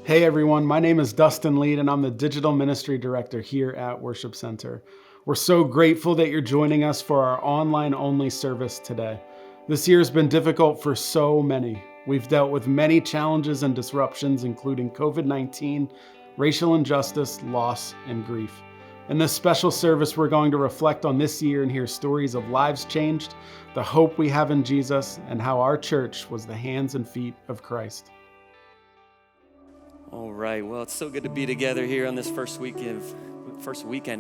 Hey everyone, my name is Dustin Lead and I'm the Digital Ministry Director here at Worship Center. We're so grateful that you're joining us for our online-only service today. This year has been difficult for so many. We've dealt with many challenges and disruptions, including COVID-19, racial injustice, loss, and grief. In this special service, we're going to reflect on this year and hear stories of lives changed, the hope we have in Jesus, and how our church was the hands and feet of Christ. All right, well, it's so good to be together here on this first weekend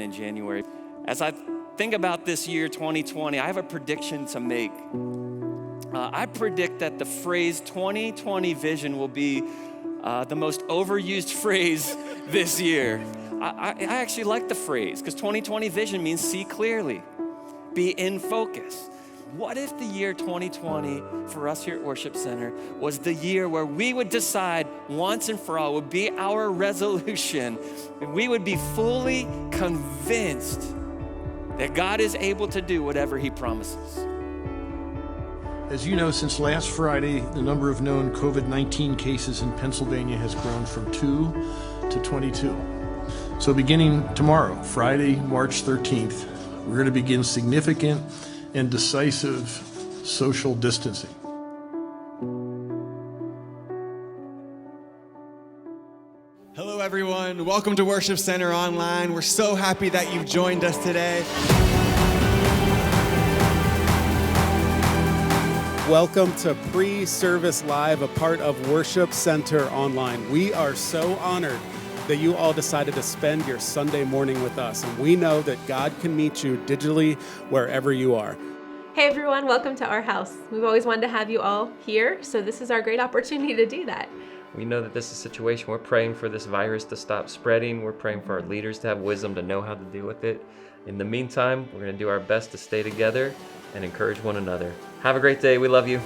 in January. As I think about this year, 2020, I have a prediction to make. I predict that the phrase 2020 vision will be the most overused phrase this year. I actually like the phrase because 2020 vision means see clearly, be in focus. What if the year 2020 for us here at Worship Center was the year where we would decide once and for all, would be our resolution, and we would be fully convinced that God is able to do whatever He promises. As you know, since last Friday, the number of known COVID-19 cases in Pennsylvania has grown from 2 to 22. So beginning tomorrow, Friday, March 13th, we're going to begin significant and decisive social distancing. Hello everyone, welcome to Worship Center Online. We're so happy that you've joined us today. Welcome to Pre-Service Live, a part of Worship Center Online. We are so honored that you all decided to spend your Sunday morning with us, and we know that God can meet you digitally wherever you are. Hey everyone, welcome to our house. We've always wanted to have you all here, so this is our great opportunity to do that. We know that this is a situation, we're praying for this virus to stop spreading. We're praying for our leaders to have wisdom to know how to deal with it. In the meantime, we're going to do our best to stay together and encourage one another. Have a great day. We love you.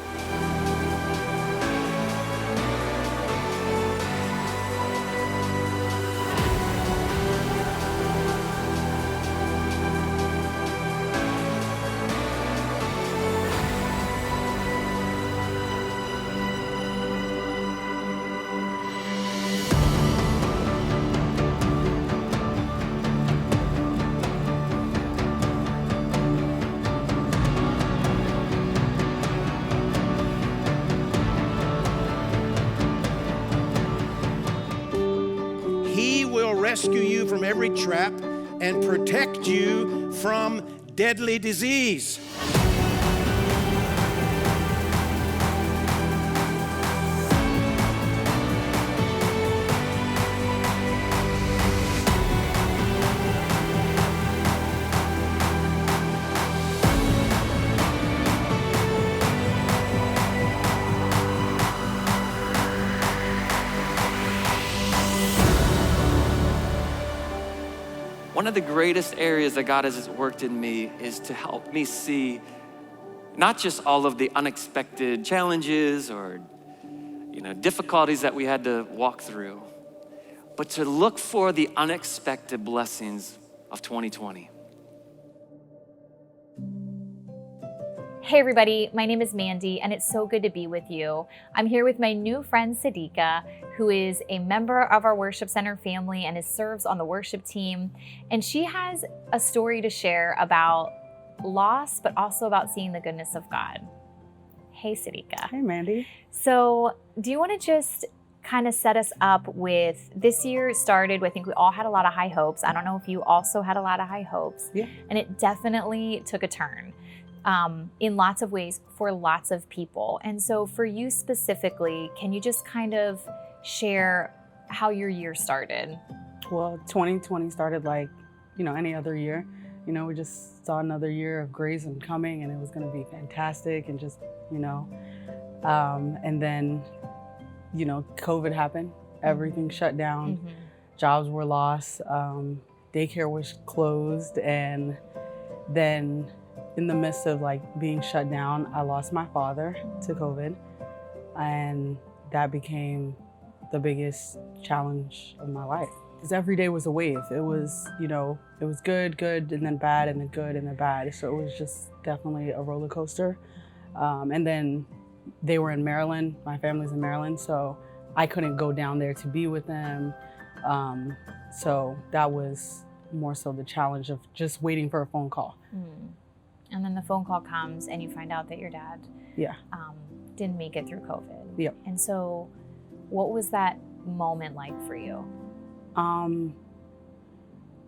Rescue you from every trap and protect you from deadly disease. One of the greatest areas that God has worked in me is to help me see not just all of the unexpected challenges or difficulties that we had to walk through, but to look for the unexpected blessings of 2020. Hey everybody, my name is Mandy and it's so good to be with you. I'm here with my new friend Sadika, who is a member of our Worship Center family and serves on the worship team. And she has a story to share about loss, but also about seeing the goodness of God. Hey Sadika. Hey Mandy. So do you want to just kind of set us up with, this year started, I think we all had a lot of high hopes. I don't know if you also had a lot of high hopes. Yeah. And it definitely took a turn. In lots of ways for lots of people. And so for you specifically, can you just kind of share how your year started? Well, 2020 started like, any other year. We just saw another year of grace and coming, and it was going to be fantastic and just, and then, COVID happened, everything shut down, jobs were lost, daycare was closed, and then in the midst of being shut down, I lost my father to COVID, and that became the biggest challenge of my life. Because every day was a wave. It was, it was good, and then bad, and then good, and then bad. So it was just definitely a roller coaster. And then they were in Maryland. My family's in Maryland, so I couldn't go down there to be with them. So that was more so the challenge of just waiting for a phone call. And then the phone call comes and you find out that your dad Yeah. didn't make it through COVID. Yep. And so what was that moment like for you?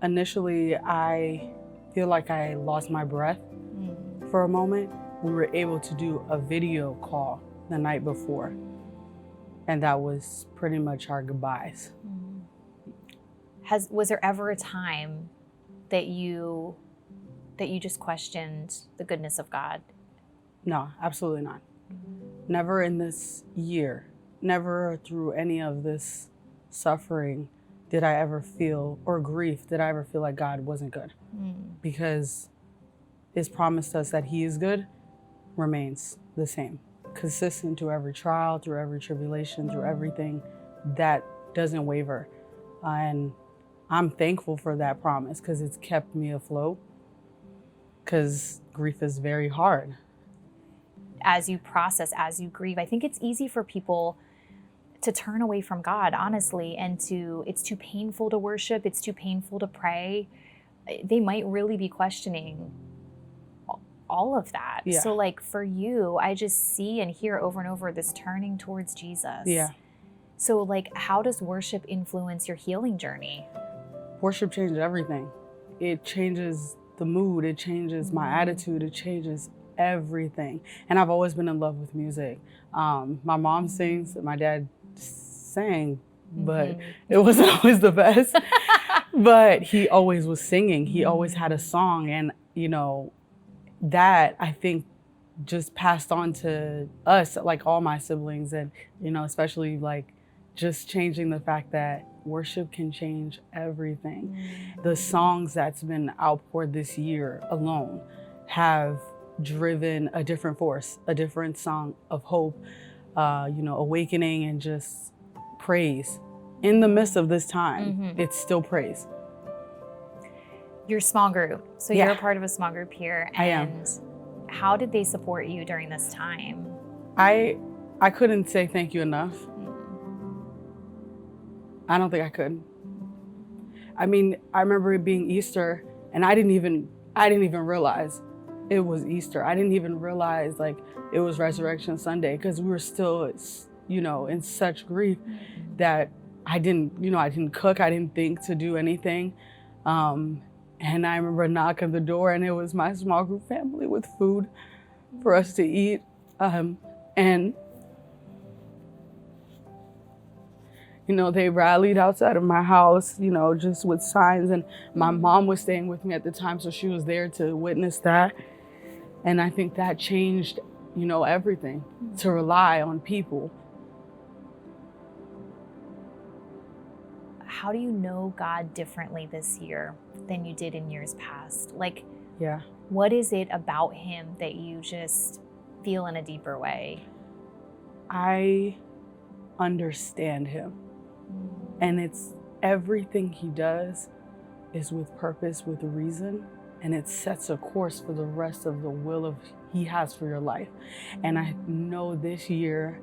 Initially, I feel like I lost my breath for a moment. We were able to do a video call the night before, and that was pretty much our goodbyes. Was there ever a time that you just questioned the goodness of God? No, absolutely not. Never in this year, never through any of this suffering did I ever feel, or grief, did I ever feel like God wasn't good. Because His promise to us that He is good remains the same. Consistent through every trial, through every tribulation, through everything, that doesn't waver. And I'm thankful for that promise because it's kept me afloat, because grief is very hard. As you process, as you grieve, I think it's easy for people to turn away from God, honestly, and it's too painful to worship, it's too painful to pray. They might really be questioning all of that. Yeah. So like for you, I just see and hear over and over this turning towards Jesus. Yeah. So like, how does worship influence your healing journey? Worship changes everything. It changes the mood, it changes my attitude, it changes everything. And I've always been in love with music. My mom sings, my dad sang, but it wasn't always the best. But he always was singing. He always had a song. And, you know, that I think just passed on to us, like all my siblings. And, you know, especially like just changing the fact that worship can change everything. The songs that's been outpoured this year alone have driven a different force, a different song of hope, you know, awakening and just praise. In the midst of this time, it's still praise. Your small group. So Yeah. you're a part of a small group here. And I am. How did they support you during this time? I couldn't say thank you enough. I don't think I could. I mean, I remember it being Easter and I didn't even realize it was Easter. I didn't even realize like it was Resurrection Sunday because we were still, you know, in such grief that I didn't cook. I didn't think to do anything. And I remember knocking on the door and it was my small group family with food for us to eat. And you know, they rallied outside of my house, you know, just with signs. And my mom was staying with me at the time, so she was there to witness that. And I think that changed, you know, everything, to rely on people. How do you know God differently this year than you did in years past? Like, Yeah. what is it about Him that you just feel in a deeper way? I understand Him. And it's everything He does is with purpose, with reason, and it sets a course for the rest of the will of He has for your life. And I know this year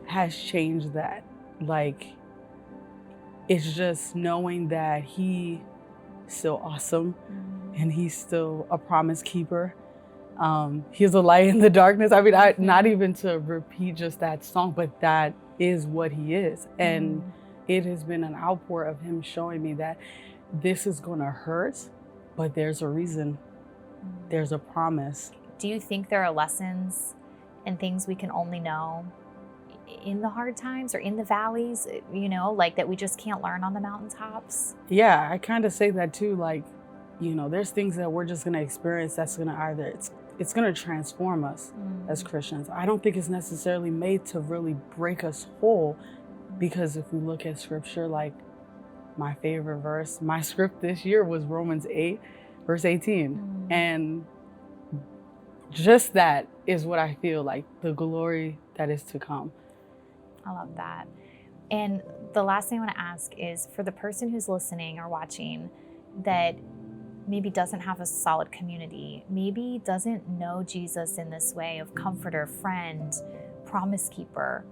has changed that. Like, it's just knowing that He's still awesome and He's still a promise keeper. He's a light in the darkness. I mean, not even to repeat just that song, but that is what He is. And it has been an outpour of Him showing me that this is gonna hurt, but there's a reason, there's a promise. Do you think there are lessons and things we can only know in the hard times or in the valleys, you know, like that we just can't learn on the mountaintops? Yeah, I kind of say that too. Like, you know, there's things that we're just gonna experience that's gonna either, it's gonna transform us as Christians. I don't think it's necessarily made to really break us whole, because if we look at scripture, like my favorite verse, my script this year was Romans 8, verse 18. And just that is what I feel like, the glory that is to come. I love that. And the last thing I want to ask is, for the person who's listening or watching that maybe doesn't have a solid community, maybe doesn't know Jesus in this way of comforter, friend, promise keeper,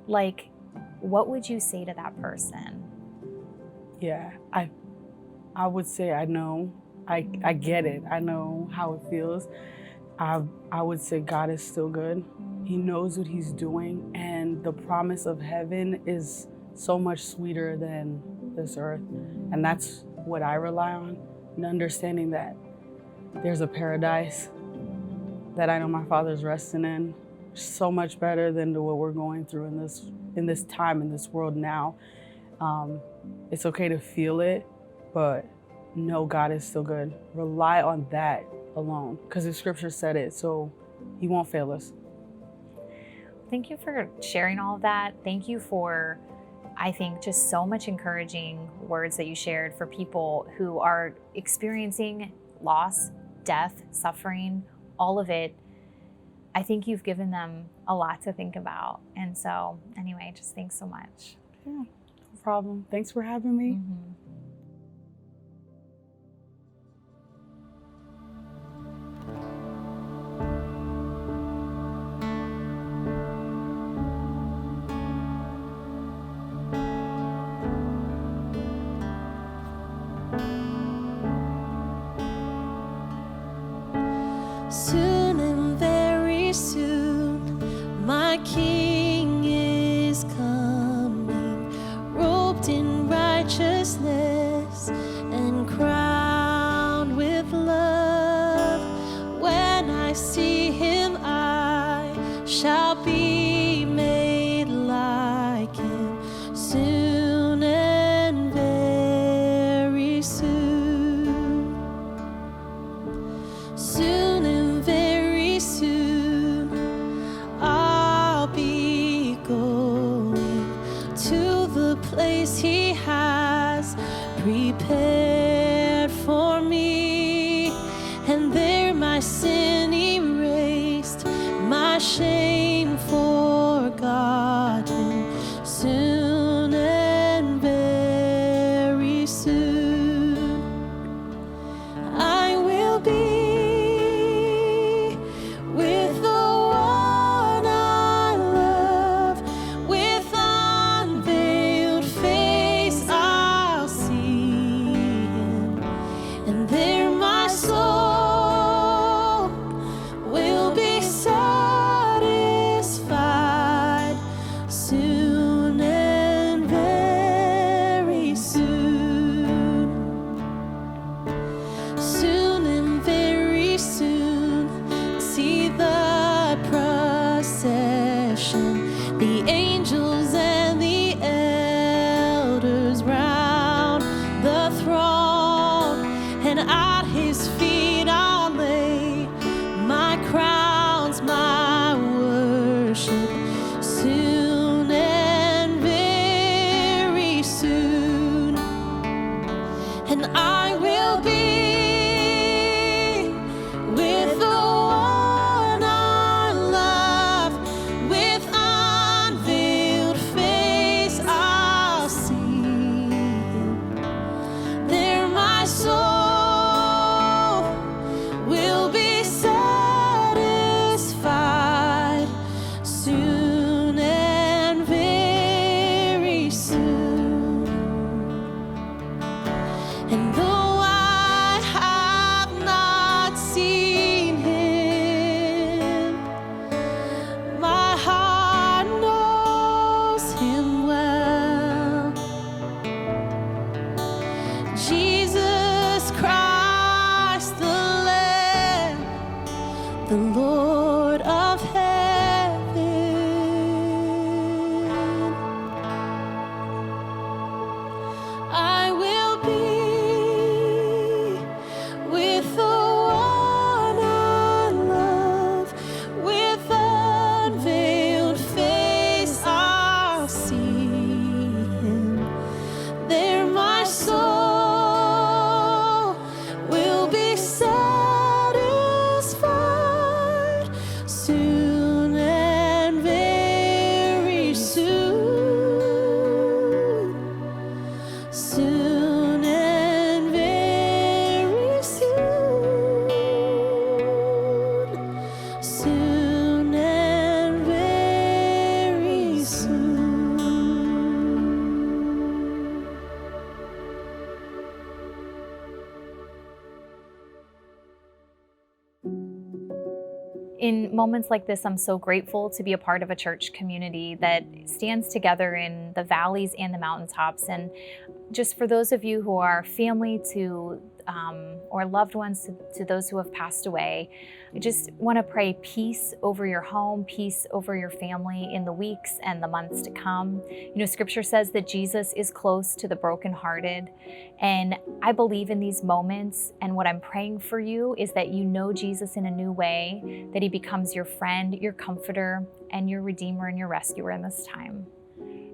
like, what would you say to that person? Yeah, I would say I know. I get it. I know how it feels. I would say God is still good. He knows what he's doing, and the promise of heaven is so much sweeter than this earth. And that's what I rely on, and understanding that there's a paradise that I know my Father's resting in, so much better than what we're going through in this time, in this world now. It's okay to feel it, but know God is still good. Rely on that alone, because the scripture said it, so he won't fail us. Thank you for sharing all of that. Thank you for, I think, just so much encouraging words that you shared for people who are experiencing loss, death, suffering, all of it. I think you've given them a lot to think about. And so anyway, just thanks so much. Yeah, no problem. Thanks for having me. Mm-hmm. Soon and very soon, my King is coming, robed in righteousness and crowned with love. When I see him, I shall be made like him soon and very soon. Soon and very soon, I'll be going to the place he has prepared for me, and there my sin erased, my shame forgotten. Soon and very soon, I will be with the one I love. With unveiled face I'll see him, and there my soul will be satisfied. Soon and very soon. Soon and very soon, see the procession, the angels and the elders round the throne, and at his feet I'll lay my crowns, my worship. Soon and very soon, and I will be with the one I love. With unveiled face I'll see him, there my soul will be satisfied. Soon and very soon. And though I have not seen him, my heart knows him well. Jesus Christ, the Lamb, the Lord of heaven. I will be with the one I love. With unveiled face I'll see him, there my soul will be satisfied. Soon and very soon. Soon and very soon. Soon and very soon. in moments like this, I'm so grateful to be a part of a church community that stands together in the valleys and the mountaintops. And just for those of you who are family to or loved ones to those who have passed away, I just want to pray peace over your home, peace over your family in the weeks and the months to come. You know, scripture says that Jesus is close to the brokenhearted. And I believe in these moments. And what I'm praying for you is that you know Jesus in a new way, that he becomes your friend, your comforter, and your redeemer and your rescuer in this time.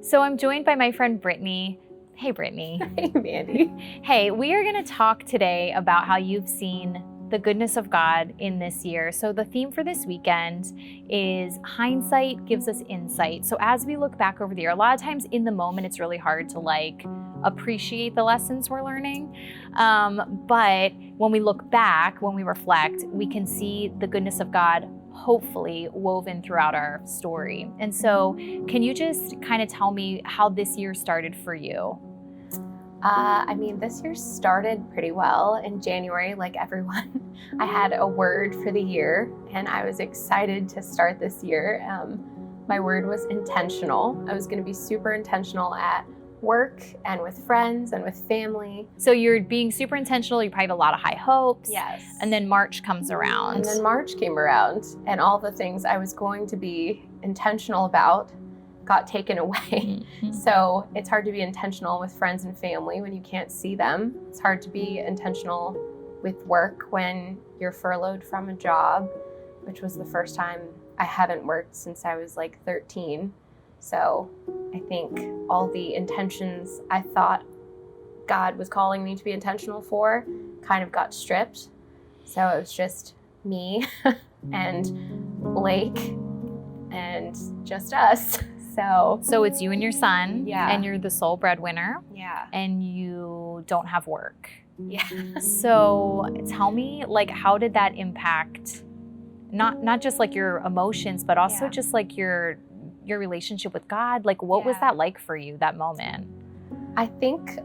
So I'm joined by my friend Brittany. Hey, Brittany. Hey, Mandy. Hey, we are going to talk today about how you've seen the goodness of God in this year. So the theme for this weekend is hindsight gives us insight. So as we look back over the year, a lot of times in the moment, it's really hard to appreciate the lessons we're learning. But when we look back, when we reflect, we can see the goodness of God hopefully woven throughout our story. And so can you just kind of tell me how this year started for you? This year started pretty well in January, like everyone. I had a word for the year, and I was excited to start this year. My word was intentional. I was going to be super intentional at work and with friends and with family. So you're being super intentional. You probably have a lot of high hopes. Yes. And then March comes around. And then March came around, and all the things I was going to be intentional about got taken away. Mm-hmm. So it's hard to be intentional with friends and family when you can't see them. It's hard to be intentional with work when you're furloughed from a job, which was the first time I haven't worked since I was 13. So I think all the intentions I thought God was calling me to be intentional for kind of got stripped. So it was just me and Blake and just us. So it's you and your son, Yeah. and you're the sole breadwinner, Yeah. and you don't have work. Yeah. So tell me, how did that impact not just your emotions, but also just your relationship with God? What was that like for you, that moment? I think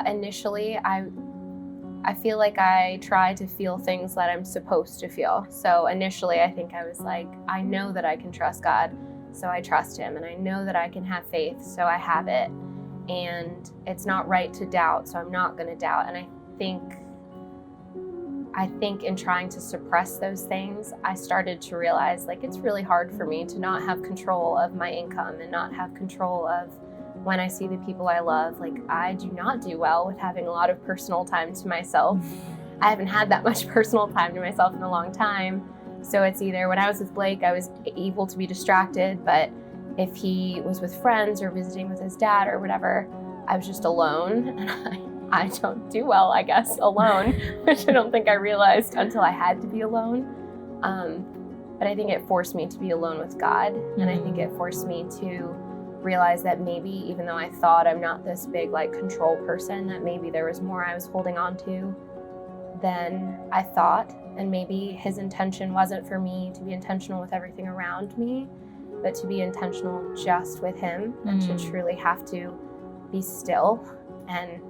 initially I feel like I try to feel things that I'm supposed to feel. So initially I think I was I know that I can trust God, so I trust him, and I know that I can have faith, so I have it. And it's not right to doubt, so I'm not going to doubt. And I think in trying to suppress those things, I started to realize it's really hard for me to not have control of my income and not have control of when I see the people I love. I do not do well with having a lot of personal time to myself. I haven't had that much personal time to myself in a long time. So it's either when I was with Blake, I was able to be distracted, but if he was with friends or visiting with his dad or whatever, I was just alone. And I don't do well, I guess, alone, which I don't think I realized until I had to be alone. But I think it forced me to be alone with God. And I think it forced me to realize that maybe, even though I thought I'm not this big control person, that maybe there was more I was holding on to than I thought. And maybe his intention wasn't for me to be intentional with everything around me, but to be intentional just with him and to truly have to be still. And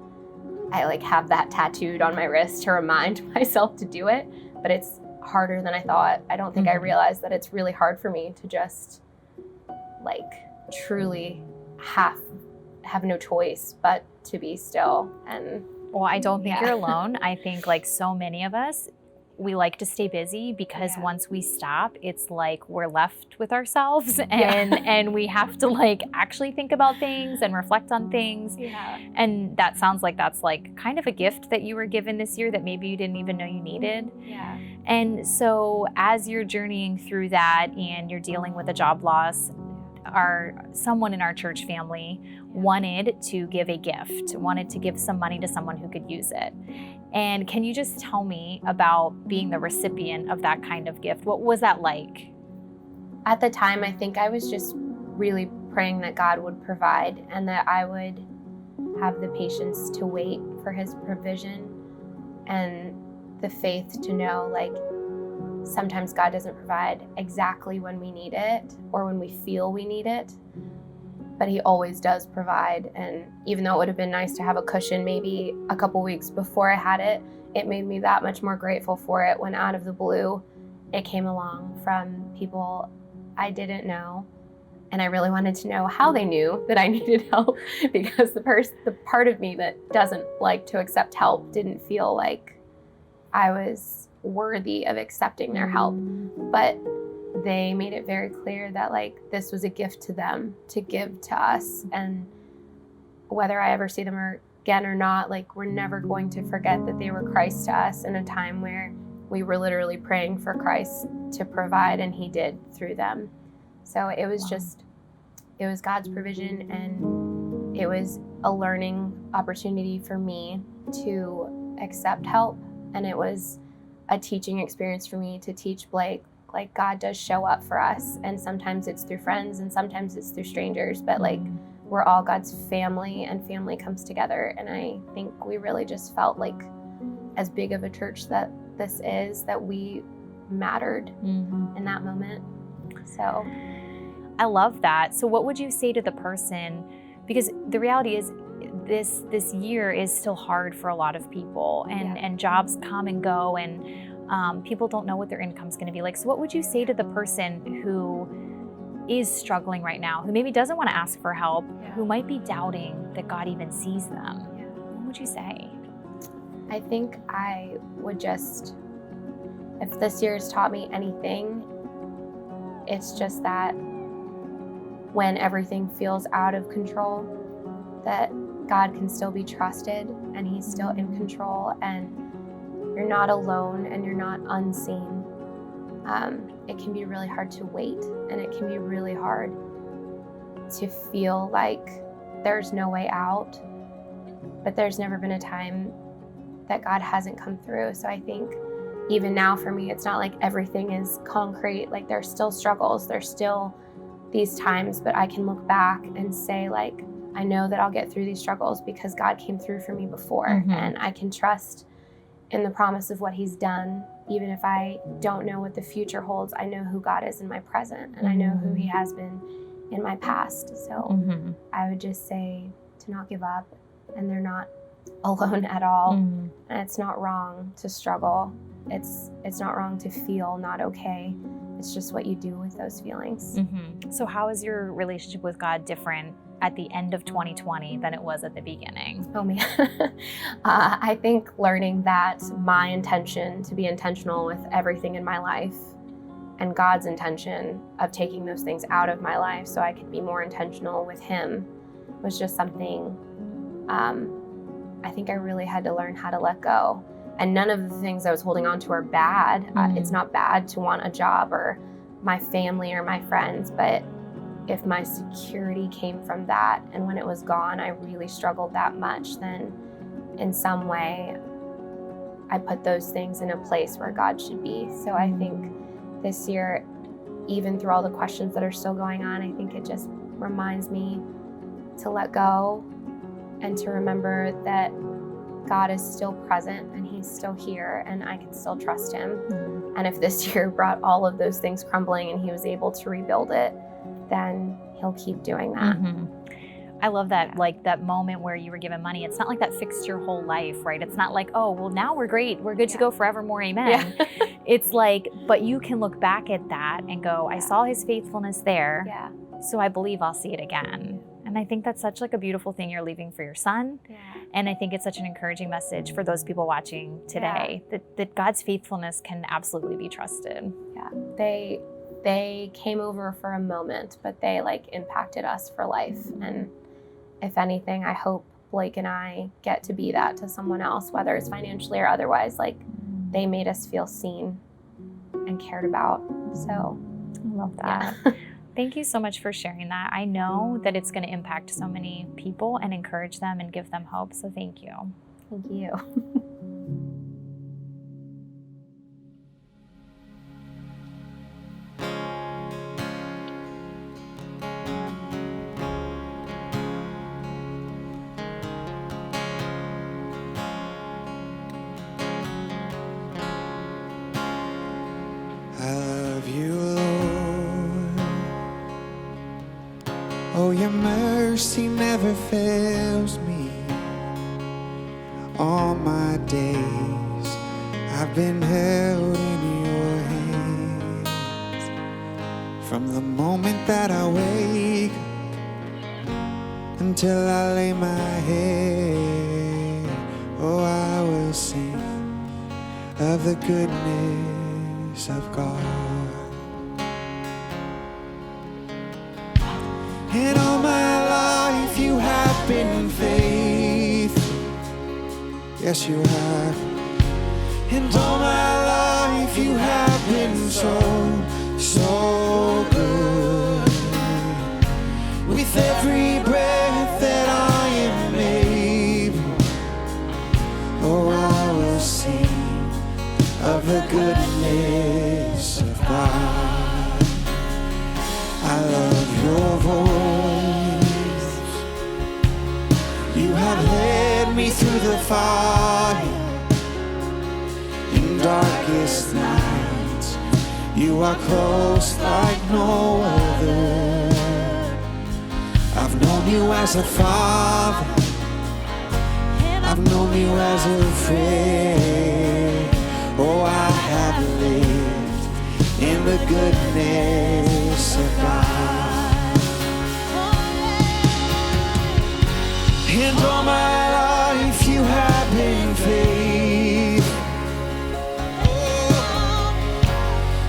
I have that tattooed on my wrist to remind myself to do it, but it's harder than I thought. I don't think I realized that it's really hard for me to just truly have no choice but to be still. And well, I don't think you're alone. I think so many of us, we like to stay busy because once we stop, it's we're left with ourselves and we have to actually think about things and reflect on things. Yeah. And that sounds that's kind of a gift that you were given this year that maybe you didn't even know you needed. Yeah. And so as you're journeying through that and you're dealing with a job loss, someone in our church family wanted to give a gift, wanted to give some money to someone who could use it. And can you just tell me about being the recipient of that kind of gift? What was that like? At the time, I think I was just really praying that God would provide and that I would have the patience to wait for his provision and the faith to know sometimes God doesn't provide exactly when we need it or when we feel we need it, but he always does provide. And even though it would have been nice to have a cushion maybe a couple weeks before I had it, it made me that much more grateful for it when out of the blue it came along from people I didn't know. And I really wanted to know how they knew that I needed help, because the part of me that doesn't like to accept help didn't feel like I was worthy of accepting their help. But they made it very clear that like this was a gift to them to give to us. And whether I ever see them again or not, like we're never going to forget that they were Christ to us in a time where we were literally praying for Christ to provide, and he did through them. So it was it was God's provision, and it was a learning opportunity for me to accept help. And it was a teaching experience for me to teach Blake, like God does show up for us. And sometimes it's through friends and sometimes it's through strangers, but like we're all God's family, and family comes together. And I think we really just felt like, as big of a church that this is, that we mattered in that moment. So I love that. So what would you say to the person, because the reality is this year is still hard for a lot of people, and jobs come and go, and people don't know what their income's going to be like. So what would you say to the person who is struggling right now, who maybe doesn't want to ask for help, who might be doubting that God even sees them? What would you say? I think I would just, if this year has taught me anything, it's just that when everything feels out of control, that God can still be trusted, and he's still in control, and you're not alone, and you're not unseen. It can be really hard to wait, and it can be really hard to feel like there's no way out, but there's never been a time that God hasn't come through. So I think even now for me, it's not like everything is concrete. Like there's still struggles, there's still these times, but I can look back and say like, I know that I'll get through these struggles because God came through for me before, and I can trust in the promise of what he's done. Even if I don't know what the future holds, I know who God is in my present, and I know who he has been in my past. So I would just say to not give up, and they're not alone at all. And it's not wrong to struggle. It's not wrong to feel not okay. It's just what you do with those feelings. So how is your relationship with God different at the end of 2020 than it was at the beginning? Oh man. I think learning that my intention to be intentional with everything in my life, and God's intention of taking those things out of my life so I could be more intentional with him, was just something I think I really had to learn how to let go. And none of the things I was holding on to are bad. It's not bad to want a job or my family or my friends, but if my security came from that, and when it was gone, I really struggled that much, then in some way, I put those things in a place where God should be. So I think this year, even through all the questions that are still going on, I think it just reminds me to let go and to remember that God is still present, and he's still here, and I can still trust him. And if this year brought all of those things crumbling and he was able to rebuild it, then he'll keep doing that. I love that, like that moment where you were given money. It's not like that fixed your whole life, right? It's not like, oh, well, now we're great. We're good to go forevermore. Amen. It's like, but you can look back at that and go, I saw his faithfulness there. So I believe I'll see it again. And I think that's such like a beautiful thing you're leaving for your son. And I think it's such an encouraging message for those people watching today, that God's faithfulness can absolutely be trusted. They came over for a moment, but they like impacted us for life. And if anything, I hope Blake and I get to be that to someone else, whether it's financially or otherwise. Like they made us feel seen and cared about. So I love that. Thank you so much for sharing that. I know that it's going to impact so many people and encourage them and give them hope. So thank you. Thank you. I love you, Lord. Oh, your mercy never fails me. All my days I've been held in your hand. From the moment that I wake until I lay my head, oh, I will sing of the goodness of God. And all my life you have been faithful, yes you have. And all my life you have been so good. With every breath that I am able, oh, I will sing of the goodness of God. I love your voice. You have led me through the fire in darkest nights. You are close like no other. I've known you as a father, I've known you as a friend. Oh, I have lived in the goodness of God. And all my life you have been faithful.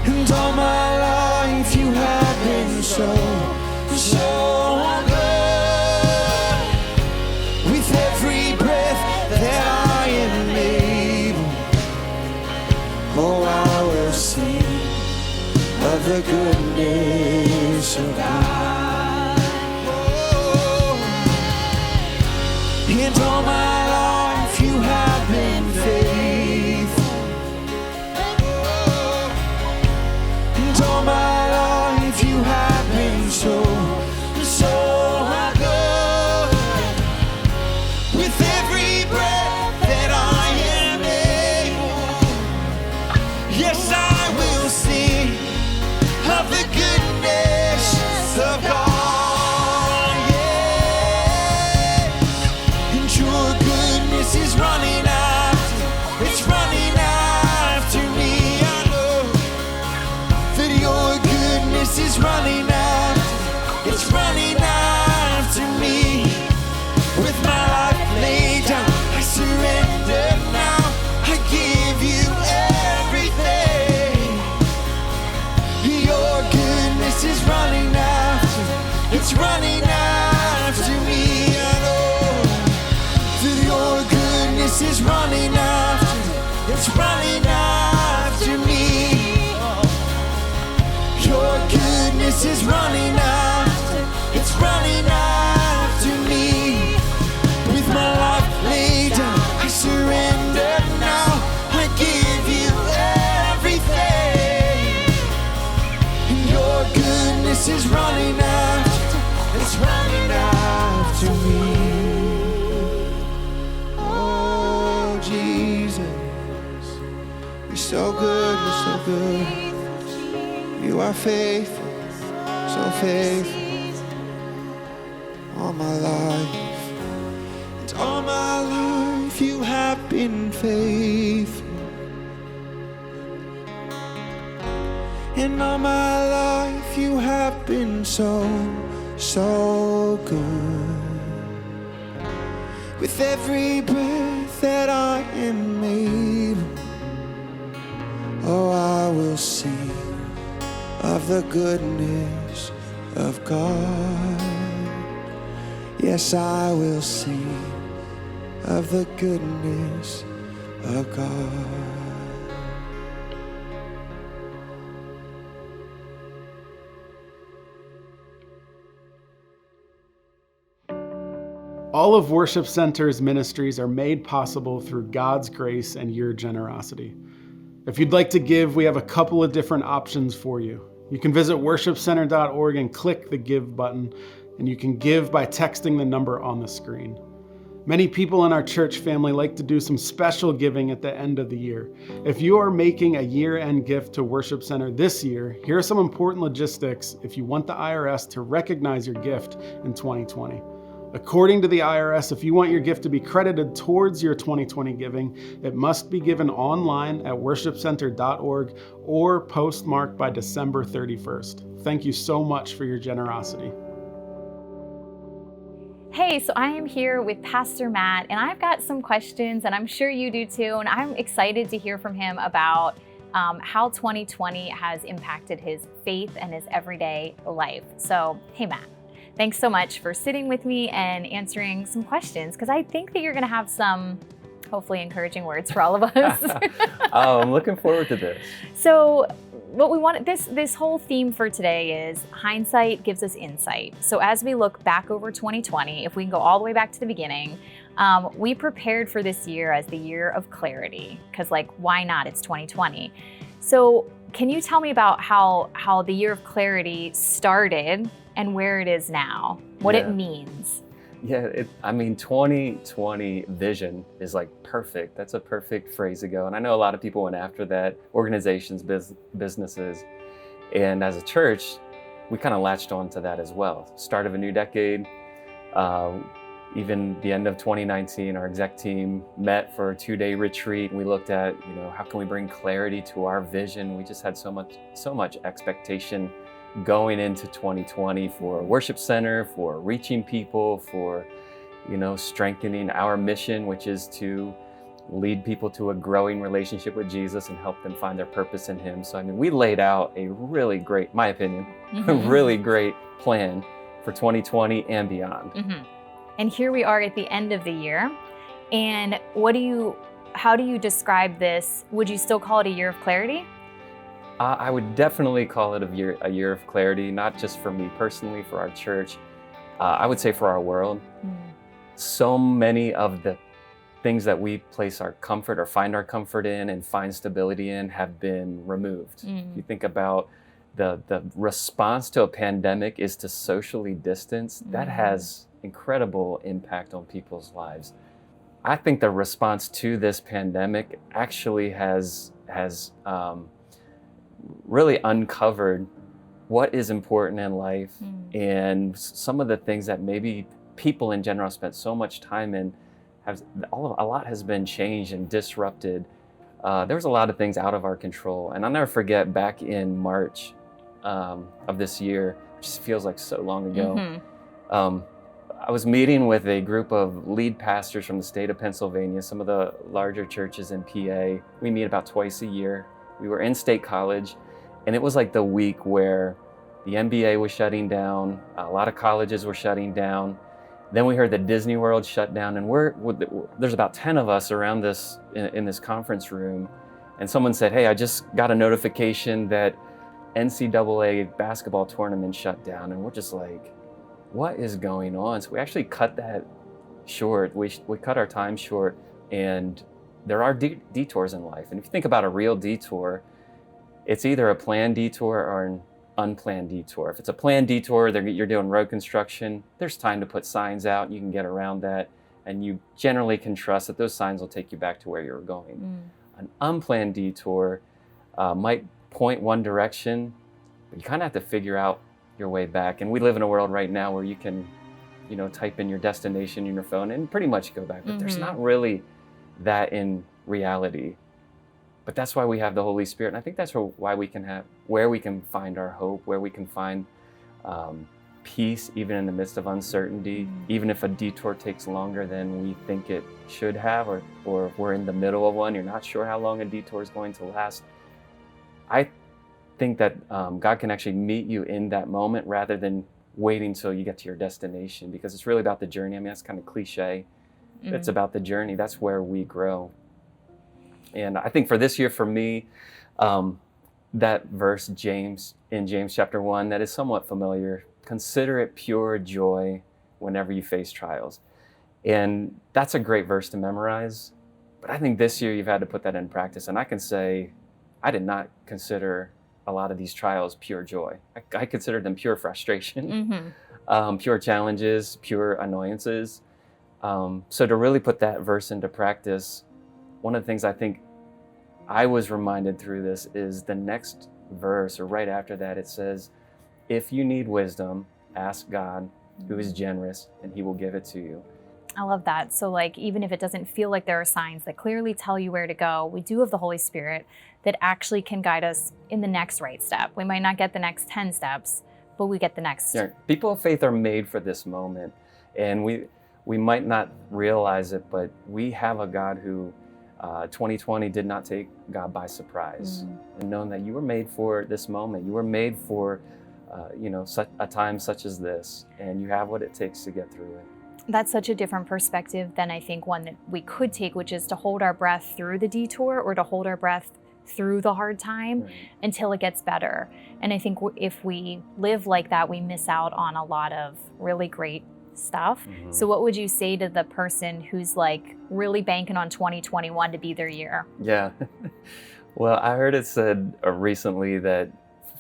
And all my life you have been so good. With every breath that I am able, oh, I will sing of the goodness of God. Oh, and all my life you have been faithful. And all my life you have been so good. With every breath that I am able, yes, I will sing of the goodness of God. Yeah. And your goodness is running after, it's running after me. I know that your goodness is running after, it's running after me. With my life laid down, I surrender now. I give you everything. Your goodness is running after, it's running after me. I know that your goodness is running after, it's running after me. Your goodness is running after, it's running after me. With my life laid down, I surrender now. I give you everything. And your goodness is running after, it's running after me. Oh, Jesus, you're so good, you're so good. You are faithful, so faithful. All my life, and all my life you have been faithful. And all my life you have been so good. With every breath that I am able, oh, I will sing of the goodness of God. Yes, I will sing of the goodness of God. All of Worship Center's ministries are made possible through God's grace and your generosity. If you'd like to give, we have a couple of different options for you. You can visit worshipcenter.org and click the Give button, and you can give by texting the number on the screen. Many people in our church family like to do some special giving at the end of the year. If you are making a year-end gift to Worship Center this year, here are some important logistics if you want the IRS to recognize your gift in 2020. According to the IRS, if you want your gift to be credited towards your 2020 giving, it must be given online at worshipcenter.org or postmarked by December 31st. Thank you so much for your generosity. Hey, so I am here with Pastor Matt, and I've got some questions, and I'm sure you do too, and I'm excited to hear from him about how 2020 has impacted his faith and his everyday life. So, hey Matt, thanks so much for sitting with me and answering some questions, because I think that you're going to have some hopefully encouraging words for all of us. I'm looking forward to this. So what we want, this whole theme for today is hindsight gives us insight. So as we look back over 2020, if we can go all the way back to the beginning, we prepared for this year as the year of clarity, because like, why not? It's 2020. So can you tell me about how the year of clarity started and where it is now, what it means? Yeah, 2020 vision is like perfect. That's a perfect phrase to go. And I know a lot of people went after that, organizations, businesses. And as a church, we kind of latched on to that as well. Start of a new decade, even the end of 2019, our exec team met for a 2-day retreat. And we looked at, how can we bring clarity to our vision? We just had so much expectation going into 2020 for Worship Center, for reaching people, for, strengthening our mission, which is to lead people to a growing relationship with Jesus and help them find their purpose in Him. So, we laid out a really great, my opinion, a really great plan for 2020 and beyond. And here we are at the end of the year. And how do you describe this? Would you still call it a year of clarity? I would definitely call it a year of clarity, not just for me personally, for our church. I would say for our world. So many of the things that we place our comfort or find our comfort in and find stability in have been removed. You think about the response to a pandemic is to socially distance. That has incredible impact on people's lives. I think the response to this pandemic actually has really uncovered what is important in life and some of the things that maybe people in general spent so much time in. A lot has been changed and disrupted. There was a lot of things out of our control. And I'll never forget back in March of this year, which feels like so long ago, I was meeting with a group of lead pastors from the state of Pennsylvania, some of the larger churches in PA. We meet about twice a year. We were in State College, and it was like the week where the NBA was shutting down, a lot of colleges were shutting down. Then we heard that Disney World shut down, and there's about 10 of us around this in this conference room, and someone said, "Hey, I just got a notification that NCAA basketball tournament shut down," and we're just like, what is going on? So we actually cut that short. We cut our time short, and there are detours in life. And if you think about a real detour, it's either a planned detour or an unplanned detour. If it's a planned detour, you're doing road construction, there's time to put signs out, you can get around that, and you generally can trust that those signs will take you back to where you were going. An unplanned detour might point one direction, but you kind of have to figure out your way back. And we live in a world right now where you can, type in your destination in your phone and pretty much go back, but there's not really that in reality. But that's why we have the Holy Spirit. And I think that's where we can find our hope, where we can find peace, even in the midst of uncertainty, even if a detour takes longer than we think it should have, or if we're in the middle of one, you're not sure how long a detour is going to last. I think that God can actually meet you in that moment rather than waiting till you get to your destination, because it's really about the journey. That's kind of cliche. It's about the journey. That's where we grow. And I think for this year, for me, that verse, James chapter 1, that is somewhat familiar. Consider it pure joy whenever you face trials. And that's a great verse to memorize. But I think this year you've had to put that in practice. And I can say, I did not consider a lot of these trials pure joy. I considered them pure frustration, pure challenges, pure annoyances. So to really put that verse into practice, one of the things I think I was reminded through this is the next verse, or right after that, it says, if you need wisdom, ask God who is generous, and he will give it to you. I love that. So like, even if it doesn't feel like there are signs that clearly tell you where to go, we do have the Holy Spirit that actually can guide us in the next right step. We might not get the next 10 steps, but we get the next. Yeah, people of faith are made for this moment, and we might not realize it, but we have a God who 2020 did not take God by surprise. And knowing that you were made for this moment, you were made for such a time such as this, and you have what it takes to get through it. That's such a different perspective than I think one that we could take, which is to hold our breath through the detour or to hold our breath through the hard time until it gets better. And I think if we live like that, we miss out on a lot of really great stuff. So what would you say to the person who's like really banking on 2021 to be their year? Yeah. Well, I heard it said recently that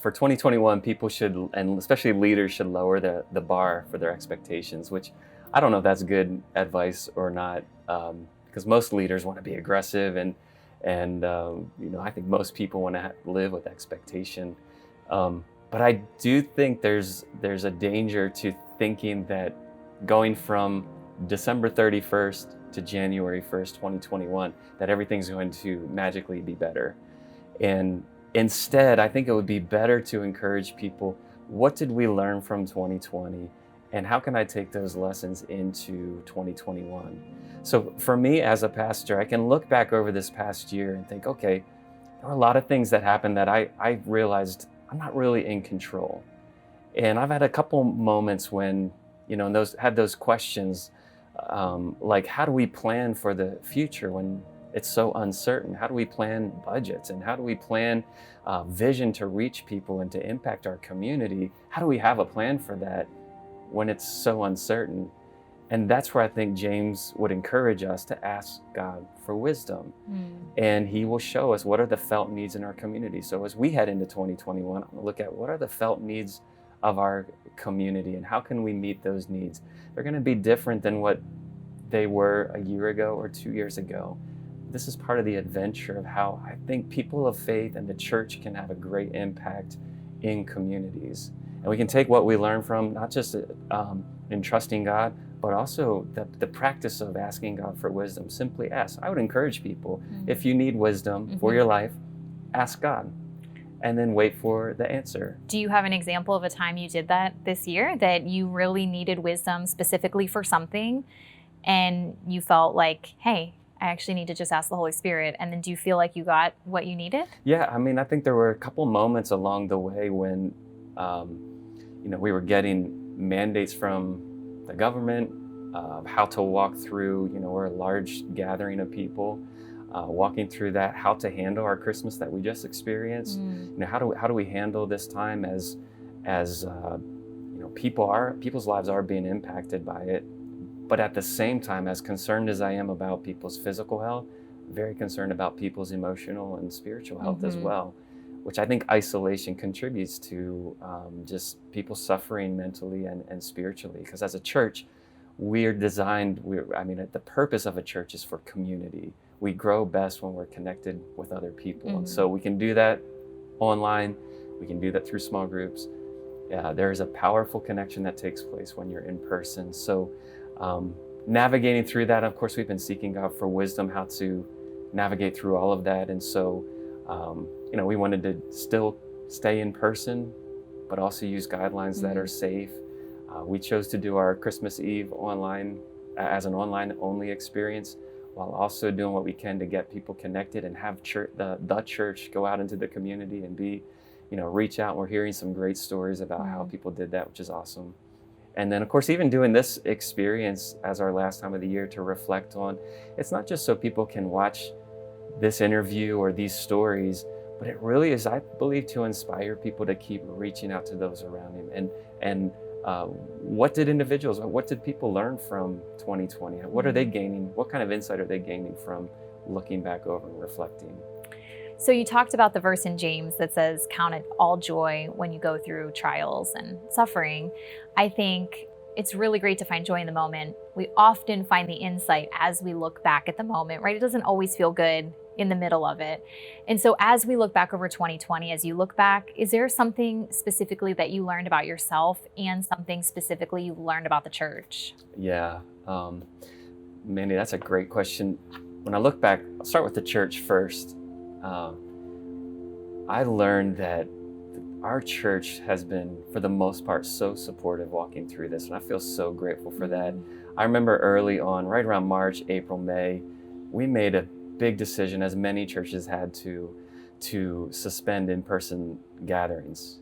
for 2021, people should, and especially leaders, should lower the bar for their expectations, which I don't know if that's good advice or not, because most leaders want to be aggressive, and I think most people want to live with expectation. But I do think there's a danger to thinking that going from December 31st to January 1st, 2021, that everything's going to magically be better. And instead, I think it would be better to encourage people, what did we learn from 2020? And how can I take those lessons into 2021? So for me as a pastor, I can look back over this past year and think, okay, there were a lot of things that happened that I realized I'm not really in control. And I've had a couple moments when, had those questions, like how do we plan for the future when it's so uncertain? How do we plan budgets, and how do we plan vision to reach people and to impact our community? How do we have a plan for that when it's so uncertain? And that's where I think James would encourage us to ask God for wisdom. And he will show us what are the felt needs in our community. So as we head into 2021, I'm gonna look at what are the felt needs of our community and how can we meet those needs. They're gonna be different than what they were a year ago or 2 years ago. This is part of the adventure of how I think people of faith and the church can have a great impact in communities. And we can take what we learn from not just in trusting God, but also the practice of asking God for wisdom. Simply ask. I would encourage people, if you need wisdom for your life, ask God and then wait for the answer. Do you have an example of a time you did that this year, that you really needed wisdom specifically for something and you felt like, hey, I actually need to just ask the Holy Spirit? And then do you feel like you got what you needed? Yeah, I think there were a couple moments along the way when we were getting mandates from the government of how to walk through, we're a large gathering of people, walking through that, how to handle our Christmas that we just experienced. How do we handle this time as people's lives are being impacted by it, but at the same time, as concerned as I am about people's physical health, very concerned about people's emotional and spiritual health as well, which I think isolation contributes to just people suffering mentally and spiritually. Because as a church, we're designed, the purpose of a church is for community. We grow best when we're connected with other people. And so we can do that online, we can do that through small groups. There is a powerful connection that takes place when you're in person. So navigating through that, of course, we've been seeking God for wisdom, how to navigate through all of that. And so, we wanted to still stay in person, but also use guidelines that are safe. We chose to do our Christmas Eve online as an online only experience, while also doing what we can to get people connected and have the church go out into the community and be, reach out. We're hearing some great stories about how people did that, which is awesome. And then, of course, even doing this experience as our last time of the year to reflect on, it's not just so people can watch this interview or these stories, but it really is, I believe, to inspire people to keep reaching out to those around him. And what did people learn from 2020? What are they gaining? What kind of insight are they gaining from looking back over and reflecting? So you talked about the verse in James that says, count it all joy when you go through trials and suffering. I think it's really great to find joy in the moment. We often find the insight as we look back at the moment, right? It doesn't always feel good in the middle of it. And so as we look back over 2020, as you look back, is there something specifically that you learned about yourself and something specifically you learned about the church? Yeah, Mandy, that's a great question. When I look back, I'll start with the church first. I learned that our church has been, for the most part, so supportive walking through this, and I feel so grateful for that. I remember early on, right around March, April, May, we made a big decision, as many churches had to suspend in-person gatherings.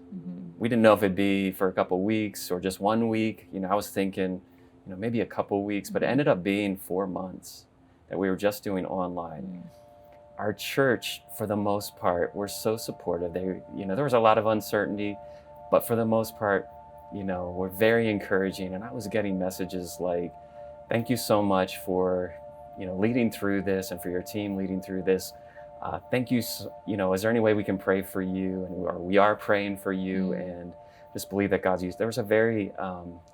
We didn't know if it'd be for a couple weeks or just 1 week. I was thinking, maybe a couple weeks, but it ended up being 4 months that we were just doing online. Our church, for the most part, were so supportive. There was a lot of uncertainty, but for the most part, were very encouraging. And I was getting messages like, thank you so much for, leading through this, and for your team leading through this. Thank you. Is there any way we can pray for you? And we are praying for you, and just believe that God's used. There was a very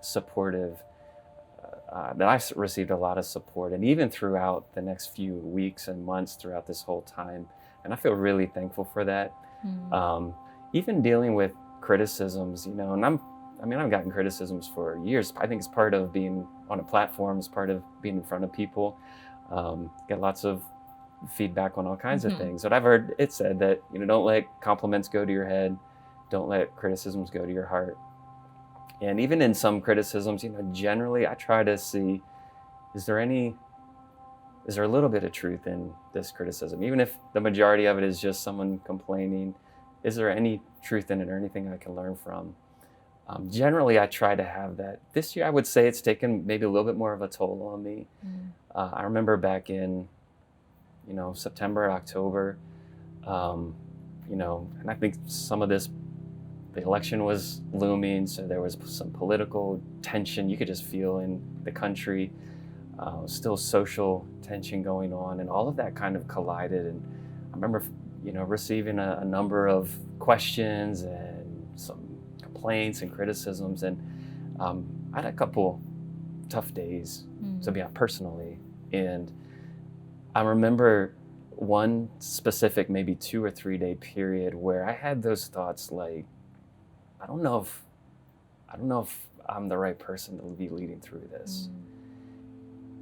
supportive, that I received a lot of support, and even throughout the next few weeks and months throughout this whole time. And I feel really thankful for that. Even dealing with criticisms, and I've gotten criticisms for years. I think it's part of being on a platform, it's part of being in front of people. Get lots of feedback on all kinds of things. But I've heard it said that, don't let compliments go to your head, don't let criticisms go to your heart. And even in some criticisms, generally I try to see, is there a little bit of truth in this criticism? Even if the majority of it is just someone complaining, is there any truth in it or anything I can learn from? Generally, I try to have that. This year, I would say it's taken maybe a little bit more of a toll on me. I remember back in, September, October, and I think some of this, the election was looming, so there was some political tension you could just feel in the country, still social tension going on, and all of that kind of collided. And I remember, receiving a number of questions and some complaints and criticisms, and I had a couple tough days, to be honest, personally. And I remember one specific, maybe 2 or 3 day period where I had those thoughts like, I don't know if I'm the right person to be leading through this.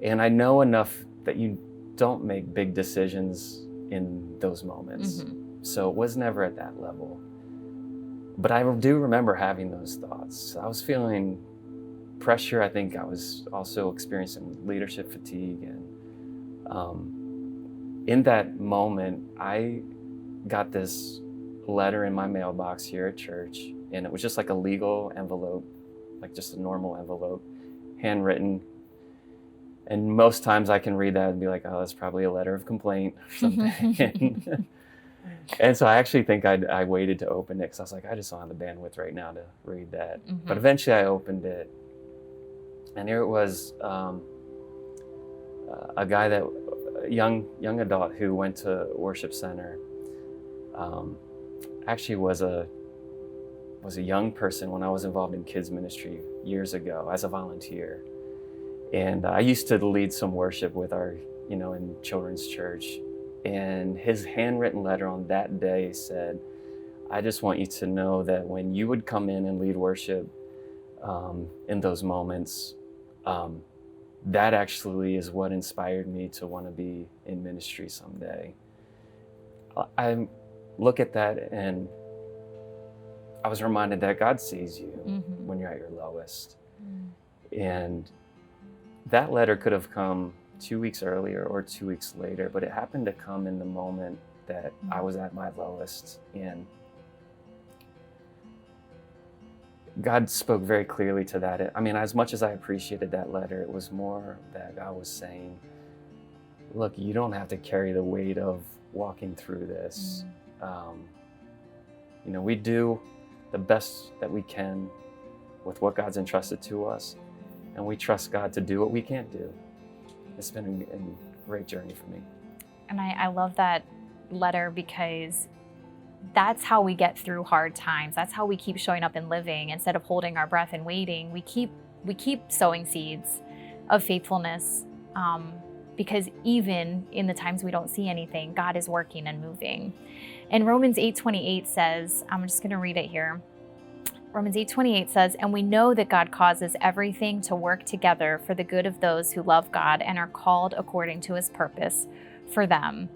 And I know enough that you don't make big decisions in those moments. So it was never at that level. But I do remember having those thoughts. I was feeling pressure. I think I was also experiencing leadership fatigue. And in that moment, I got this letter in my mailbox here at church. And it was just like a legal envelope, like just a normal envelope, handwritten. And most times I can read that and be like, oh, that's probably a letter of complaint or something. And so I actually think I waited to open it because I was like, I just don't have the bandwidth right now to read that. But eventually I opened it. And here it was, a guy a young adult who went to Worship Center, actually was a young person when I was involved in kids ministry years ago as a volunteer. And I used to lead some worship with our, in children's church. And his handwritten letter on that day said, I just want you to know that when you would come in and lead worship in those moments, that actually is what inspired me to want to be in ministry someday. I look at that and I was reminded that God sees you when you're at your lowest. And that letter could have come 2 weeks earlier or 2 weeks later, but it happened to come in the moment that I was at my lowest. And God spoke very clearly to that. I mean, as much as I appreciated that letter, it was more that God was saying, look, you don't have to carry the weight of walking through this. We do the best that we can with what God's entrusted to us, and we trust God to do what we can't do. It's been a great journey for me. And I love that letter because that's how we get through hard times. That's how we keep showing up and living. Instead of holding our breath and waiting, we keep sowing seeds of faithfulness because even in the times we don't see anything, God is working and moving. And Romans 8:28 says, I'm just going to read it here. Romans 8:28 says, and we know that God causes everything to work together for the good of those who love God and are called according to his purpose for them.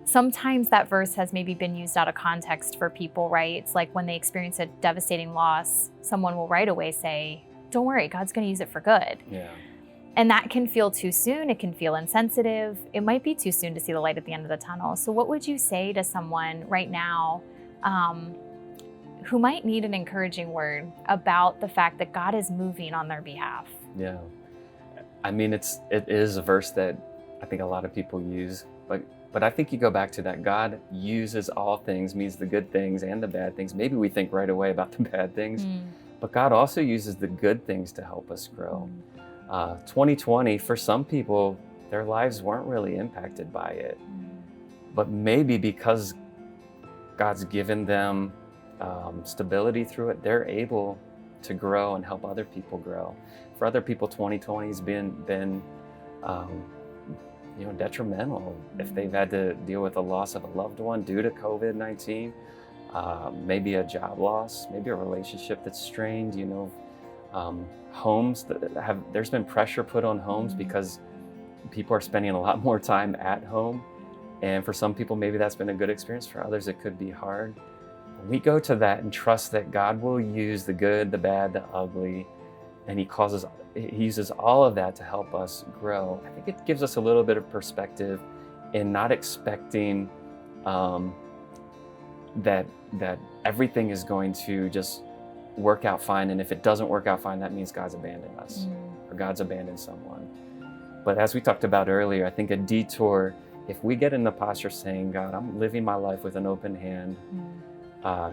Sometimes that verse has maybe been used out of context for people, right? It's like when they experience a devastating loss, someone will right away say, don't worry, God's going to use it for good. Yeah. And that can feel too soon. It can feel insensitive. It might be too soon to see the light at the end of the tunnel. So what would you say to someone right now who might need an encouraging word about the fact that God is moving on their behalf? Yeah. I mean, it is a verse that I think a lot of people use, but I think you go back to that. God uses all things, means the good things and the bad things. Maybe we think right away about the bad things, but God also uses the good things to help us grow. 2020, for some people, their lives weren't really impacted by it, but maybe because God's given them stability through it, they're able to grow and help other people grow. For other people, 2020 has been detrimental if they've had to deal with the loss of a loved one due to COVID-19, maybe a job loss, maybe a relationship that's strained, homes that there's been pressure put on homes because people are spending a lot more time at home. And for some people, maybe that's been a good experience. For others, it could be hard. We go to that and trust that God will use the good, the bad, the ugly, and He uses all of that to help us grow. I think it gives us a little bit of perspective in not expecting that everything is going to just work out fine. And if it doesn't work out fine, that means God's abandoned us or God's abandoned someone. But as we talked about earlier, I think a detour, if we get in the posture saying, God, I'm living my life with an open hand,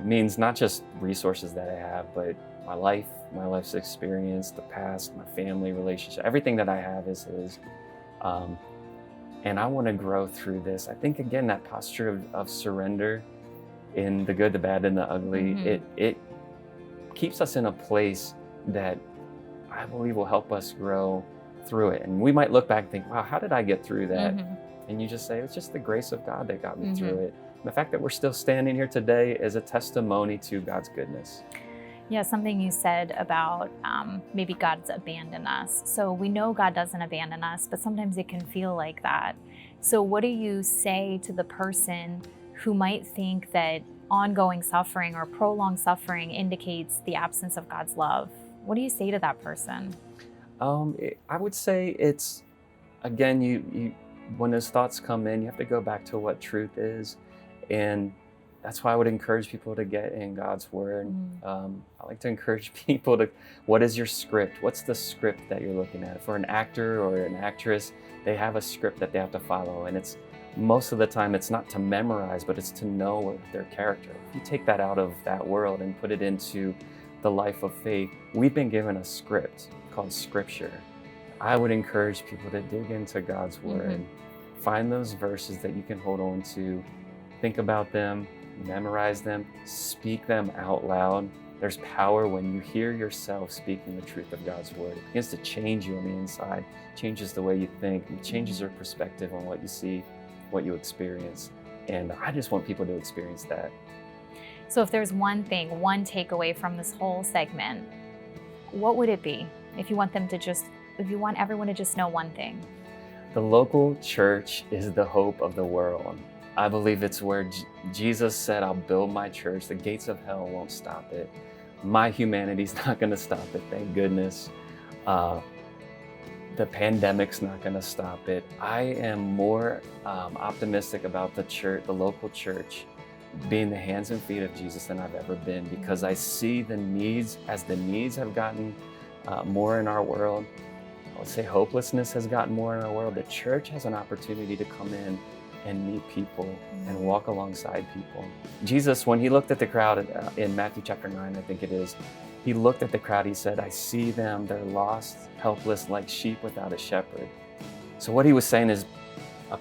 means not just resources that I have, but my life's experience, the past, my family relationship, everything that I have is His. And I want to grow through this. I think, again, that posture of surrender in the good, the bad, and the ugly, it keeps us in a place that I believe will help us grow through it. And we might look back and think, wow, how did I get through that? And you just say, it's just the grace of God that got me through it. And the fact that we're still standing here today is a testimony to God's goodness. Yeah, something you said about maybe God's abandoned us. So we know God doesn't abandon us, but sometimes it can feel like that. So what do you say to the person who might think that ongoing suffering or prolonged suffering indicates the absence of God's love? What do you say to that person? I would say it's, again, you when those thoughts come in, you have to go back to what truth is. And that's why I would encourage people to get in God's Word. I like to encourage people to, what is your script? What's the script that you're looking at? For an actor or an actress, they have a script that they have to follow. And it's, most of the time, it's not to memorize, but it's to know their character. If you take that out of that world and put it into the life of faith, we've been given a script called Scripture. I would encourage people to dig into God's Word, find those verses that you can hold on to, think about them, memorize them, speak them out loud. There's power when you hear yourself speaking the truth of God's Word. It begins to change you on the inside, changes the way you think, it changes your perspective on what you see, what you experience. And I just want people to experience that. So if there's one thing, one takeaway from this whole segment, what would it be? If you want everyone to just know one thing. The local church is the hope of the world. I believe it's where Jesus said, I'll build my church. The gates of hell won't stop it. My humanity's not going to stop it, thank goodness. The pandemic's not going to stop it. I am more optimistic about the church, the local church, being the hands and feet of Jesus than I've ever been, because I see the needs, as the needs have gotten more in our world. I would say hopelessness has gotten more in our world. The church has an opportunity to come in and meet people and walk alongside people. Jesus, when He looked at the crowd in Matthew chapter 9, I think it is, He looked at the crowd, He said, I see them, they're lost, helpless, like sheep without a shepherd. So what He was saying is,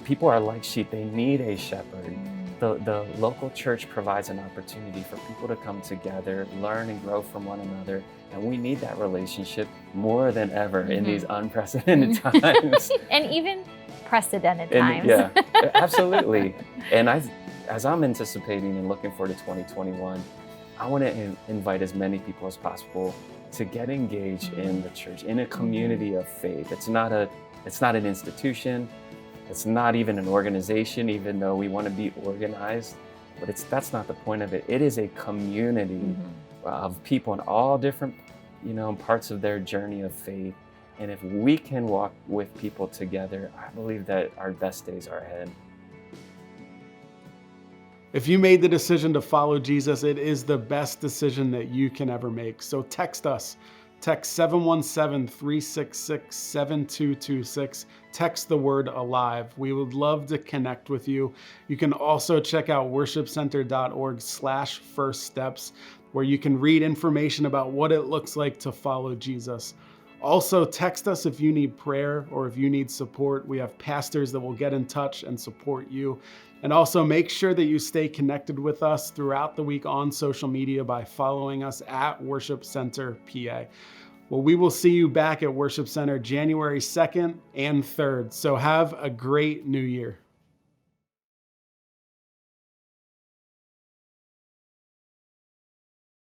people are like sheep, they need a shepherd. The local church provides an opportunity for people to come together, learn and grow from one another. And we need that relationship more than ever in these unprecedented times. And even unprecedented And times. yeah, absolutely. And as I'm anticipating and looking forward to 2021, I want to invite as many people as possible to get engaged in the church, in a community of faith. It's not an institution. It's not even an organization, even though we want to be organized. But that's not the point of it. It is a community of people in all different, parts of their journey of faith. And if we can walk with people together, I believe that our best days are ahead. If you made the decision to follow Jesus, it is the best decision that you can ever make. So text us. Text 717-366-7226. Text the word alive. We would love to connect with you. You can also check out worshipcenter.org/firststeps, where you can read information about what it looks like to follow Jesus. Also, text us if you need prayer or if you need support. We have pastors that will get in touch and support you. And also make sure that you stay connected with us throughout the week on social media by following us at Worship Center PA. Well, we will see you back at Worship Center January 2nd and 3rd. So have a great new year.